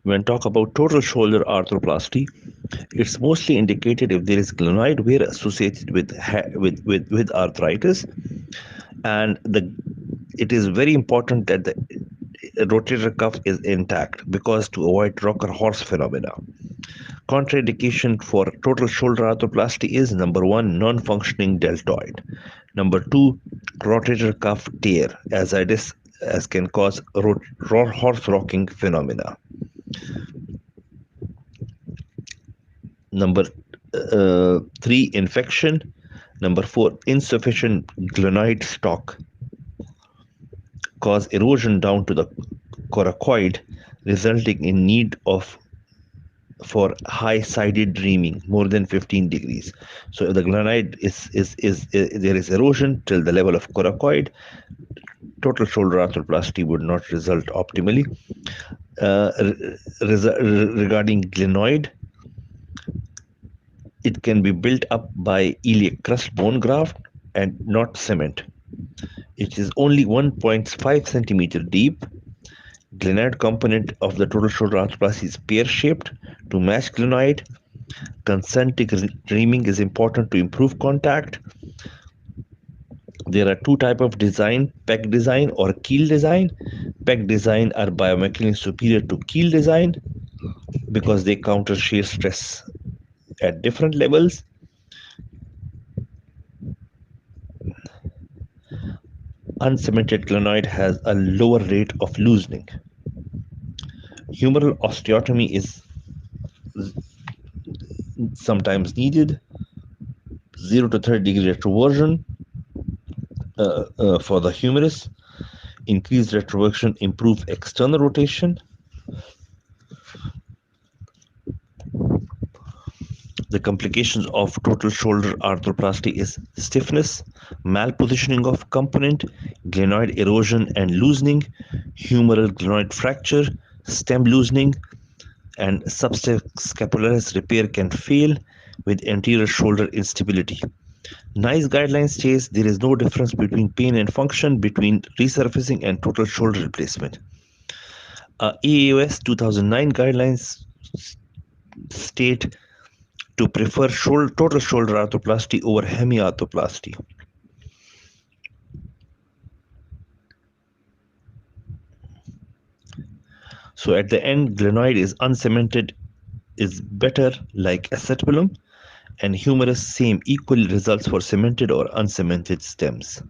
When talk about total shoulder arthroplasty, it's mostly indicated if there is glenoid wear associated with arthritis, and it is very important that the rotator cuff is intact because to avoid rocker horse phenomena. Contraindication for total shoulder arthroplasty is number one, non-functioning deltoid. Number two, rotator cuff tear, as can cause horse rocking phenomena. Number three, infection. Number four, insufficient glenoid stock cause erosion down to the coracoid, resulting in need for high-sided reaming more than 15 degrees. So if the glenoid is there is erosion till the level of coracoid, total shoulder arthroplasty would not result optimally. Regarding glenoid, it can be built up by iliac crust bone graft and not cement. It is only 1.5 centimeter deep. Glenoid component of the total shoulder arthroplasty is pear-shaped to match glenoid. Concentric reaming is important to improve contact. There are two types of design, peg design or keel design. Peg design are biomechanically superior to keel design because they counter shear stress at different levels. Uncemented glenoid has a lower rate of loosening. Humeral osteotomy is sometimes needed. 0 to 30 degree retroversion for the humerus. Increased retroversion improves external rotation. The complications of total shoulder arthroplasty is stiffness, malpositioning of component, glenoid erosion and loosening, humeral glenoid fracture, stem loosening, and subscapularis repair can fail with anterior shoulder instability. NICE guidelines says there is no difference between pain and function between resurfacing and total shoulder replacement. AAOS 2009 guidelines state to prefer total shoulder arthroplasty over hemiarthroplasty. So at the end, glenoid is uncemented is better like acetabulum, and humerus same equally results for cemented or uncemented stems.